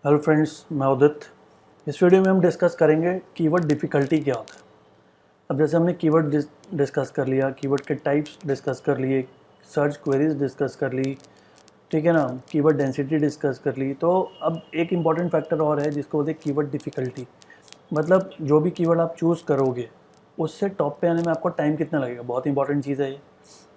Hello friends, मैं उदित। इस video में हम डिस्कस करेंगे कीवर्ड डिफ़िकल्टी क्या होता है। अब जैसे हमने कीवर्ड डिस्कस कर लिया, कीवर्ड के टाइप्स डिस्कस कर लिए, सर्च क्वेरीज डिस्कस कर ली, ठीक है ना, कीवर्ड डेंसिटी डिस्कस कर ली। तो अब एक इम्पॉर्टेंट फैक्टर और है जिसको बोलते हैं कीवर्ड डिफ़िकल्टी। मतलब जो भी कीवर्ड आप चूज़ करोगे उससे टॉप पे आने में आपको टाइम कितना लगेगा, बहुत इंपॉर्टेंट चीज़ है ये।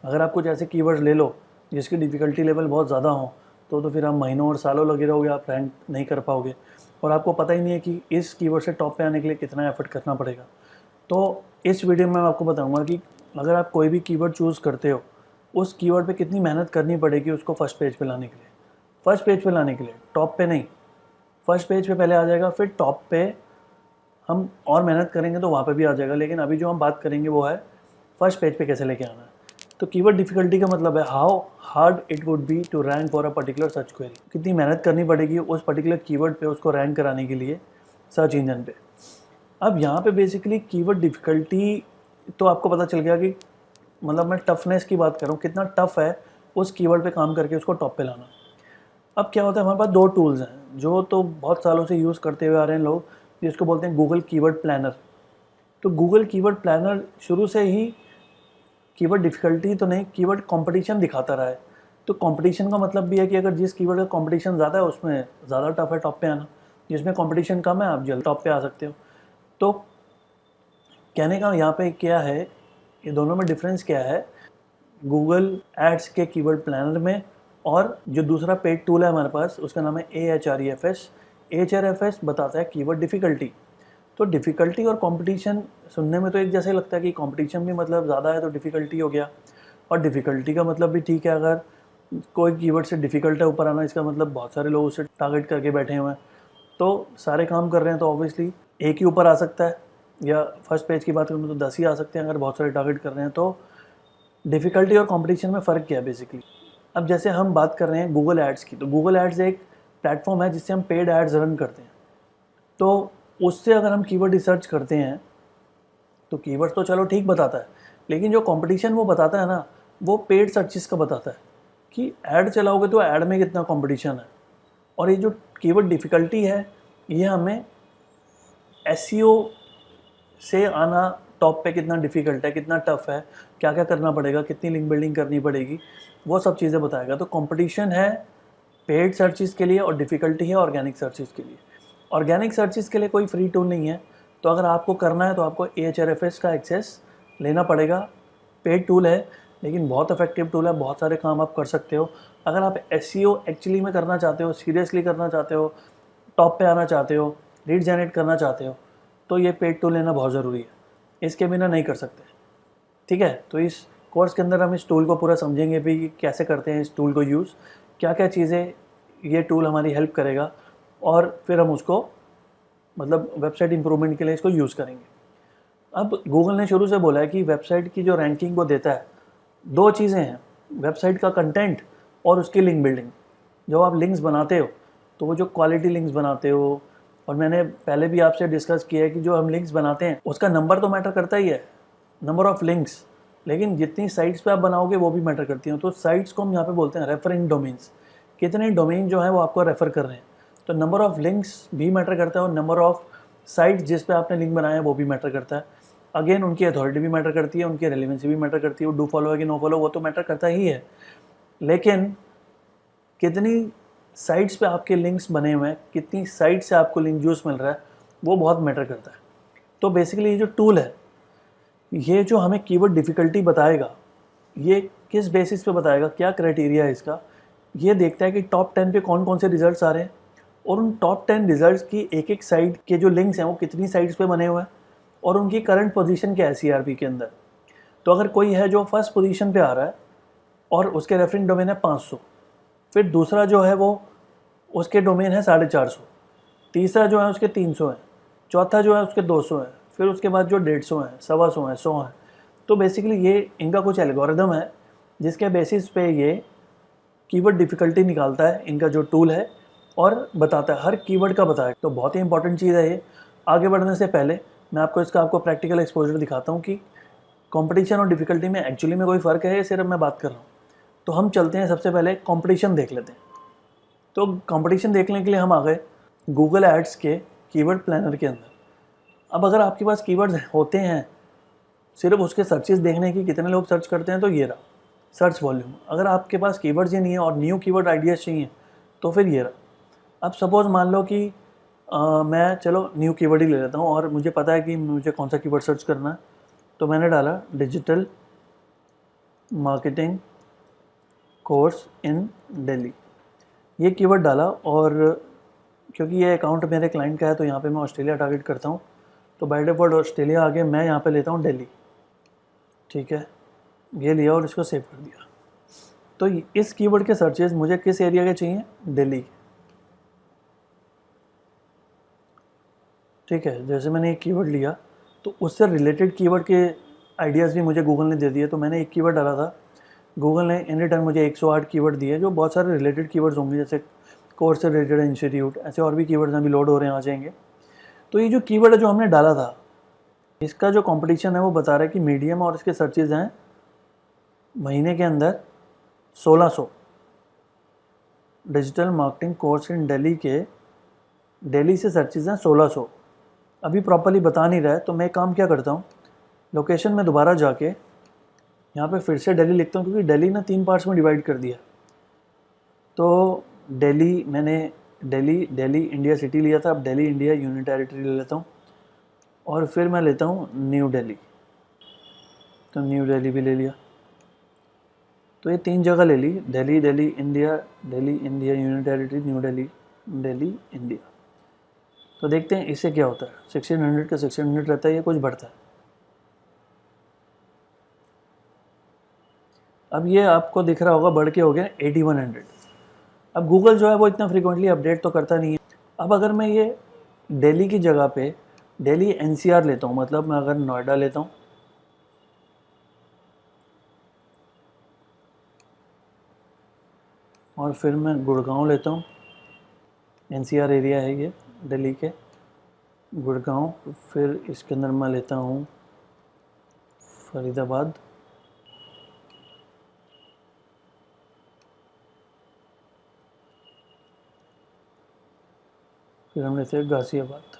अगर आप कुछ ऐसे कीवर्ड्स ले लो जिसकी डिफ़िकल्टी लेवल बहुत ज़्यादा हो तो फिर आप महीनों और सालों लगे रहोगे, आप रैंक नहीं कर पाओगे और आपको पता ही नहीं है कि इस कीवर्ड से टॉप पे आने के लिए कितना एफर्ट करना पड़ेगा। तो इस वीडियो में मैं आपको बताऊंगा कि अगर आप कोई भी कीवर्ड चूज़ करते हो उस कीवर्ड पे कितनी मेहनत करनी पड़ेगी उसको फर्स्ट पेज पे लाने के लिए। फर्स्ट पेज पे लाने के लिए, टॉप पे नहीं। फर्स्ट पेज पे पहले आ जाएगा, फिर टॉप पे हम और मेहनत करेंगे तो वहाँ पे भी आ जाएगा। लेकिन अभी जो हम बात करेंगे वो है फर्स्ट पेज पे कैसे लेके आना है। तो कीवर्ड डिफ़िकल्टी का मतलब है how hard it would be to rank for a particular search query. कितनी मेहनत करनी पड़ेगी उस पर्टिकुलर कीवर्ड पे उसको रैंक कराने के लिए सर्च इंजन पे। अब यहाँ पे बेसिकली कीवर्ड डिफ़िकल्टी तो आपको पता चल गया कि मतलब मैं टफनेस की बात कर रहा हूँ, कितना टफ है उस कीवर्ड पे काम करके उसको टॉप पे लाना। अब क्या होता है, हमारे पास दो टूल्स हैं जो तो बहुत सालों से यूज़ करते हुए आ रहे हैं लोग, जिसको बोलते हैं गूगल कीवर्ड प्लानर। तो गूगल कीवर्ड प्लानर शुरू से ही कीवर्ड डिफ़िकल्टी तो नहीं, कीवर्ड कंपटीशन दिखाता रहा है। तो कंपटीशन का मतलब भी है कि अगर जिस कीवर्ड का कंपटीशन ज़्यादा है उसमें ज़्यादा टफ है टॉप पे आना, जिसमें कंपटीशन कम है आप जल्दी टॉप पे आ सकते हो। तो कहने का यहाँ पे क्या है, ये दोनों में डिफरेंस क्या है गूगल एड्स के कीवर्ड प्लानर में और जो दूसरा पेड टूल है हमारे पास उसका नाम है AHREFS। AHREFS बताता है कीवर्ड डिफ़िकल्टी। तो डिफ़िकल्टी और कंपटीशन सुनने में तो एक जैसे लगता है कि कंपटीशन भी मतलब ज़्यादा है तो डिफ़िकल्टी हो गया, और डिफ़िकल्टी का मतलब भी ठीक है। अगर कोई कीवर्ड से डिफ़िकल्ट है ऊपर आना, इसका मतलब बहुत सारे लोग उसे टारगेट करके बैठे हुए हैं, तो सारे काम कर रहे हैं तो ऑब्वियसली एक ही ऊपर आ सकता है, या फर्स्ट पेज की बात करूँ तो 10 ही आ सकते हैं अगर बहुत सारे टारगेट कर रहे हैं। तो डिफ़िकल्टी और कंपटीशन में फ़र्क क्या है बेसिकली। अब जैसे हम बात कर रहे हैं गूगल एड्स की, तो गूगल एड्स एक प्लेटफॉर्म है जिससे हम पेड एड्स रन करते हैं। तो उससे अगर हम कीवर्ड रिसर्च करते हैं तो कीवर्ड तो चलो ठीक बताता है, लेकिन जो कंपटीशन वो बताता है ना, वो पेड सर्चिस का बताता है कि ऐड चलाओगे तो ऐड में कितना कंपटीशन है। और ये जो कीवर्ड डिफ़िकल्टी है ये हमें एसईओ से आना टॉप पे कितना डिफ़िकल्ट है, कितना टफ है, क्या क्या करना पड़ेगा, कितनी लिंक बिल्डिंग करनी पड़ेगी, वो सब चीज़ें बताएगा। तो कंपटीशन है पेड सर्चिस के लिए और डिफ़िकल्टी है ऑर्गेनिक सर्चिस के लिए। ऑर्गेनिक सर्चिस के लिए कोई फ्री टूल नहीं है, तो अगर आपको करना है तो आपको AHREFS का एक्सेस लेना पड़ेगा। पेड टूल है लेकिन बहुत इफेक्टिव टूल है, बहुत सारे काम आप कर सकते हो। अगर आप एसईओ एक्चुअली में करना चाहते हो, सीरियसली करना चाहते हो, टॉप पे आना चाहते हो, लीड जनरेट करना चाहते हो, तो ये पेड टूल लेना बहुत ज़रूरी है, इसके बिना नहीं कर सकते। ठीक है, तो इस कोर्स के अंदर हम इस टूल को पूरा समझेंगे भी कि कैसे करते हैं इस टूल को यूज़, क्या क्या चीज़ें ये टूल हमारी हेल्प करेगा, और फिर हम उसको मतलब वेबसाइट इंप्रूवमेंट के लिए इसको यूज़ करेंगे। अब गूगल ने शुरू से बोला है कि वेबसाइट की जो रैंकिंग वो देता है, दो चीज़ें हैं, वेबसाइट का कंटेंट और उसकी लिंक बिल्डिंग। जब आप लिंक्स बनाते हो तो वो जो क्वालिटी लिंक्स बनाते हो, और मैंने पहले भी आपसे डिस्कस किया है कि जो हम लिंक्स बनाते हैं उसका नंबर तो मैटर करता ही है, नंबर ऑफ़ लिंक्स, लेकिन जितनी साइट्स पे आप बनाओगे वो भी मैटर करती हैं। तो साइट्स को हम यहाँ पे बोलते हैं रेफरिंग डोमेन्स। कितने डोमेन जो है वो आपको रेफ़र कर रहे हैं, तो नंबर ऑफ़ लिंक्स भी मैटर करता है और नंबर ऑफ़ साइट्स जिस पे आपने लिंक बनाया है वो भी मैटर करता है। अगेन उनकी अथॉरिटी भी मैटर करती है, उनकी रेलिवेंसी भी मैटर करती है, वो डू फॉलो है कि नो फॉलो वो तो मैटर करता ही है। लेकिन कितनी साइट्स पे आपके लिंक्स बने हुए हैं, कितनी साइट से आपको लिंक जूस मिल रहा है, वो बहुत मैटर करता है। तो बेसिकली ये जो टूल है ये जो हमें कीवर्ड डिफ़िकल्टी बताएगा, ये किस बेसिस पे बताएगा, क्या क्राइटेरिया है इसका, ये देखता है कि टॉप 10 पे कौन कौन से रिजल्ट्स आ रहे हैं और उन टॉप 10 रिजल्ट्स की एक एक साइट के जो लिंक्स हैं वो कितनी साइट्स पे बने हुए हैं और उनकी करंट पोजीशन क्या है CRP के अंदर। तो अगर कोई है जो फर्स्ट पोजीशन पे आ रहा है और उसके रेफरिंग डोमेन है 500, फिर दूसरा जो है वो उसके डोमेन है 450, तीसरा जो है उसके 300 है, चौथा जो है उसके 200 है, फिर उसके बाद जो 150 है, 125 है, 100 है। तो बेसिकली ये इनका कुछ एल्गोरिदम है जिसके बेसिस पे ये कीवर्ड डिफ़िकल्टी निकालता है, इनका जो टूल है, और बताता है हर कीवर्ड का बताया। तो बहुत ही इंपॉर्टेंट चीज़ है ये। आगे बढ़ने से पहले मैं आपको प्रैक्टिकल एक्सपोजर दिखाता हूँ कि कंपटीशन और डिफ़िकल्टी में एक्चुअली में कोई फ़र्क है या सिर्फ मैं बात कर रहा हूँ। तो हम चलते हैं, सबसे पहले कंपटीशन देख लेते हैं। तो कंपटीशन देखने के लिए हम आ गए गूगल एड्स के कीवर्ड प्लानर के अंदर। अब अगर आपके पास कीवर्ड्स होते हैं, सिर्फ उसके सर्चेस देखने की कितने लोग सर्च करते हैं, तो ये रहा सर्च वॉल्यूम। अगर आपके पास कीवर्ड्स ही नहीं है और न्यू कीवर्ड आइडियाज़ चाहिए, तो फिर ये रहा। अब सपोज़ मान लो कि मैं चलो न्यू कीवर्ड ही ले लेता हूँ और मुझे पता है कि मुझे कौन सा कीवर्ड सर्च करना है, तो मैंने डाला digital marketing course in Delhi, ये कीवर्ड डाला। और क्योंकि ये अकाउंट मेरे क्लाइंट का है, तो यहाँ पे मैं ऑस्ट्रेलिया टारगेट करता हूँ, तो बाय डिफ़ॉल्ट ऑस्ट्रेलिया आगे मैं यहाँ पे लेता हूँ दिल्ली। ठीक है, ये लिया और इसको सेव कर दिया। तो इस कीवर्ड के सर्चेज मुझे किस एरिया के चाहिए, दिल्ली के। ठीक है, जैसे मैंने एक कीवर्ड लिया तो उससे रिलेटेड कीवर्ड के आइडियाज़ भी मुझे गूगल ने दे दिए। तो मैंने एक कीवर्ड डाला था, गूगल ने इन रिटर्न मुझे 108 कीवर्ड दिए, जो बहुत सारे रिलेटेड कीवर्ड्स होंगे, जैसे कोर्स से रिलेटेड, इंस्टीट्यूट, ऐसे और भी कीवर्ड्स अभी लोड हो रहे हैं, आ जाएंगे। तो ये जो कीवर्ड है जो हमने डाला था, इसका जो कंपटीशन है वो बता रहा है कि मीडियम और इसके सर्चेज हैं महीने के अंदर 1600। Digital marketing course in Delhi के दिल्ली से सर्चेज हैं 1600। अभी प्रॉपर्ली बता नहीं रहा है, तो मैं काम क्या करता हूँ, लोकेशन में दोबारा जाके यहाँ पे फिर से दिल्ली लिखता हूँ, क्योंकि दिल्ली ना 3 पार्ट्स में डिवाइड कर दिया। तो दिल्ली मैंने दिल्ली इंडिया सिटी लिया था, अब दिल्ली इंडिया यूनियन टेरिटरी ले लेता हूँ, और फिर मैं लेता हूँ न्यू दिल्ली, तो न्यू दिल्ली भी ले लिया। तो ये 3 जगह ले ली, Delhi India union territory, new Delhi India. तो देखते हैं इससे क्या होता है। 1600 का 1600 रहता है, ये कुछ बढ़ता है। अब ये आपको दिख रहा होगा बढ़ के हो गया 8100। अब गूगल जो है वो इतना फ्रीक्वेंटली अपडेट तो करता नहीं है। अब अगर मैं ये दिल्ली की जगह पे दिल्ली एनसीआर लेता हूँ, मतलब मैं अगर नोएडा लेता हूँ, और फिर मैं गुड़गांव लेता हूँ, एनसीआर एरिया है ये दिल्ली के, गुड़गांव, फिर इसके अंदर मैं लेता हूँ फरीदाबाद, फिर हम लेते हैं गाज़ियाबाद।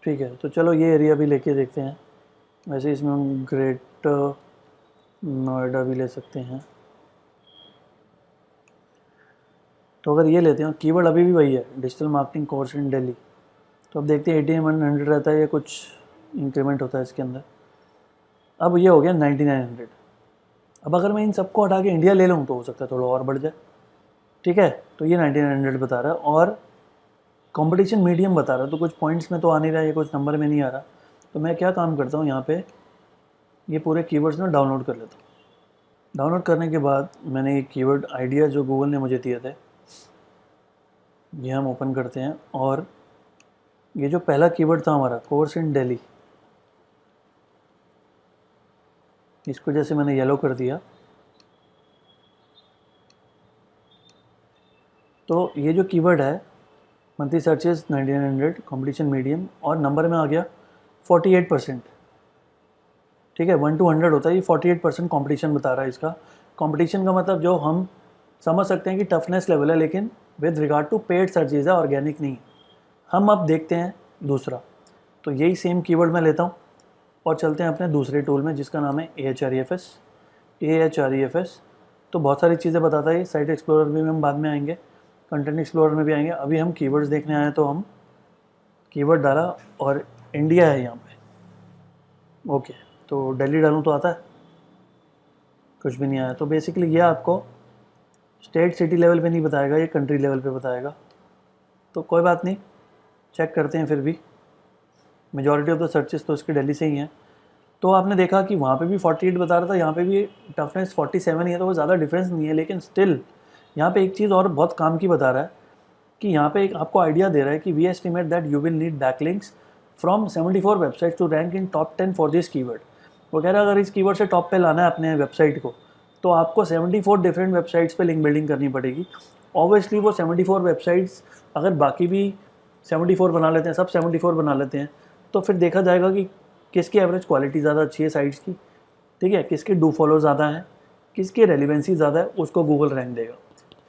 ठीक है, तो चलो ये एरिया भी लेके देखते हैं। वैसे इसमें हम ग्रेटर नोएडा भी ले सकते हैं। तो अगर ये लेते हैं, कीवर्ड अभी भी वही है, digital marketing course in Delhi, तो अब देखते हैं 8100 रहता है, ये कुछ इंक्रीमेंट होता है इसके अंदर। अब ये हो गया 9900। अब अगर मैं इन सबको हटा के इंडिया ले लूँ तो हो सकता है थोड़ा और बढ़ जाए। ठीक है, तो ये 9900 बता रहा है, और कंपटीशन मीडियम बता रहा है, तो कुछ पॉइंट्स में तो आ नहीं रहा है, कुछ नंबर में नहीं आ रहा। तो मैं क्या काम करता हूँ, यहाँ पे ये पूरे कीवर्ड्स में डाउनलोड कर लेता हूँ। डाउनलोड करने के बाद मैंने ये कीवर्ड आइडिया जो गूगल ने मुझे दिए थे, ये हम ओपन करते हैं, और ये जो पहला कीवर्ड था हमारा, कोर्स इन दिल्ली, इसको जैसे मैंने येलो कर दिया, तो ये जो कीवर्ड है मंथली सर्चेज 9900, कंपटीशन मीडियम, और नंबर में आ गया 48%। ठीक है, 1 to 100 होता है, ये 48% कॉम्पिटिशन बता रहा है इसका। कॉम्पिटिशन का मतलब जो हम समझ सकते हैं कि टफनेस लेवल है, लेकिन with regard to paid searches है, ऑर्गेनिक नहीं। हम अब देखते हैं दूसरा, तो यही सेम कीवर्ड मैं लेता हूँ और चलते हैं अपने दूसरे टूल में, जिसका नाम है AHREFS। तो बहुत सारी चीज़ें बताता है, साइट एक्सप्लोरर में हम बाद में आएंगे, कंटेंट एक्सप्लोरर में भी आएंगे। अभी हम कीवर्ड्स देखने आए, तो हम कीवर्ड डाला और इंडिया है यहाँ पे। ओके, तो दिल्ली डालूँ तो आता है, कुछ भी नहीं आया। तो बेसिकली ये आपको स्टेट सिटी लेवल पे नहीं बताएगा, ये कंट्री लेवल पे बताएगा। तो कोई बात नहीं, चेक करते हैं। फिर भी मेजॉरिटी ऑफ द सर्चेस तो इसके दिल्ली से ही हैं। तो आपने देखा कि वहाँ पे भी 48 बता रहा था, यहाँ पे भी टफनेस 47 ही है, तो वो ज़्यादा डिफरेंस नहीं है। लेकिन स्टिल यहाँ पे एक चीज़ और बहुत काम की बता रहा है कि यहाँ पे एक आपको आइडिया दे रहा है कि we estimate that you will need backlinks from 74 website to rank in top 10 for this keyword. वो कह रहा है अगर इस कीवर्ड से टॉप पे लाना है अपने वेबसाइट को, तो आपको 74 डिफरेंट वेबसाइट्स पे लिंक बिल्डिंग करनी पड़ेगी। ऑब्वियसली वो 74 वेबसाइट्स, अगर बाकी भी 74 बना लेते हैं, सब 74 बना लेते हैं, तो फिर देखा जाएगा कि किसकी एवरेज क्वालिटी ज़्यादा अच्छी है साइट्स की, ठीक है, किसके डू फॉलो ज़्यादा है, किसकी रेलिवेंसी ज़्यादा है, उसको गूगल रैंक देगा।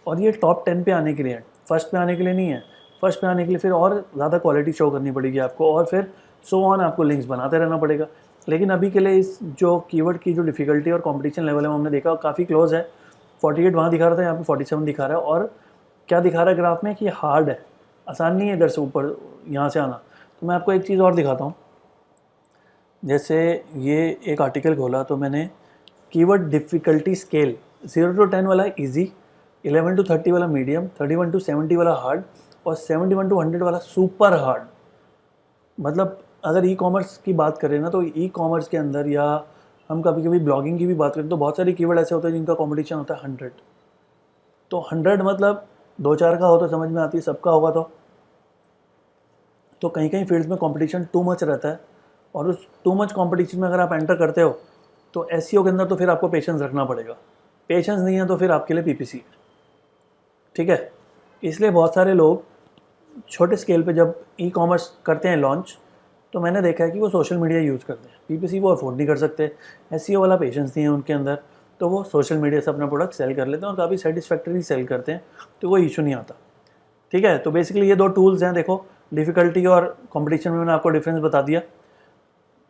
और ये टॉप 10 पे आने के लिए फर्स्ट पे आने के लिए नहीं है। फर्स्ट पे आने के लिए फिर और ज़्यादा क्वालिटी शो करनी पड़ेगी आपको, और फिर सो ऑन आपको लिंक्स बनाते रहना पड़ेगा। लेकिन अभी के लिए इस जो कीवर्ड की जो डिफ़िकल्टी और कंपटीशन लेवल है हमने देखा काफ़ी क्लोज है। 48 वहाँ दिखा रहा था, यहाँ पे 47 दिखा रहा है। और क्या दिखा रहा है ग्राफ में कि हार्ड है, आसान नहीं है इधर से ऊपर यहाँ से आना। तो मैं आपको एक चीज़ और दिखाता हूँ। जैसे ये एक आर्टिकल खोला तो मैंने कीवर्ड डिफ़िकल्टी स्केल 0 to 10 वाला इजी, 11 to 30 वाला मीडियम, 31 to 70 वाला हार्ड, और 71 to 100 वाला सुपर हार्ड। मतलब अगर ई कॉमर्स की बात करें ना, तो ई कॉमर्स के अंदर, या हम कभी कभी ब्लॉगिंग की भी बात करें, तो बहुत सारे कीवर्ड ऐसे होते हैं जिनका कंपटीशन होता है 100। तो 100 मतलब 2-4 का हो तो समझ में आती है, सबका होगा तो कहीं कहीं फील्ड्स में कंपटीशन टू मच रहता है। और उस टू मच कंपटीशन में अगर आप एंटर करते हो तो एसईओ के अंदर तो फिर आपको पेशेंस रखना पड़ेगा। पेशेंस नहीं है तो फिर आपके लिए पीपीसी है, ठीक है। इसलिए बहुत सारे लोग छोटे स्केल पे जब ई कॉमर्स करते हैं लॉन्च, तो मैंने देखा है कि वो सोशल मीडिया यूज़ करते हैं। पीपीसी वो अफोर्ड नहीं कर सकते, एसईओ वाला पेशेंस नहीं है उनके अंदर, तो वो सोशल मीडिया से अपना प्रोडक्ट सेल कर लेते हैं और काफ़ी सेटिस्फैक्टरी सेल करते हैं, तो कोई इशू नहीं आता, ठीक है। तो बेसिकली ये दो टूल्स हैं, देखो डिफ़िकल्टी और कंपटीशन में मैंने आपको डिफरेंस बता दिया।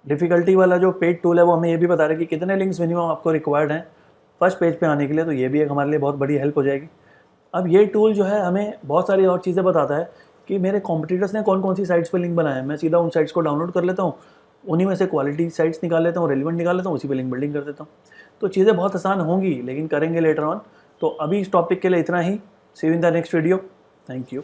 डिफ़िकल्टी वाला जो पेड टूल है वो हमें ये भी बता रहा है कि कितने लिंक्स मिनिमम आपको रिक्वायर्ड हैं फर्स्ट पेज पे आने के लिए, तो ये भी एक हमारे लिए बहुत बड़ी हेल्प हो जाएगी। अब ये टूल जो है हमें बहुत सारी और चीज़ें बताता है कि मेरे कॉम्पिटिटर्स ने कौन कौन सी साइट्स पर लिंक बनाए हैं। मैं सीधा उन साइट्स को डाउनलोड कर लेता हूँ, उन्हीं में से क्वालिटी साइट्स निकाल लेता हूँ, रेलिवेंट निकाल लेता हूँ, उसी पे लिंक बिल्डिंग कर देता हूँ। तो चीज़ें बहुत आसान होंगी, लेकिन करेंगे लेटर ऑन। तो अभी इस टॉपिक के लिए इतना ही। See you in the next video. Thank you.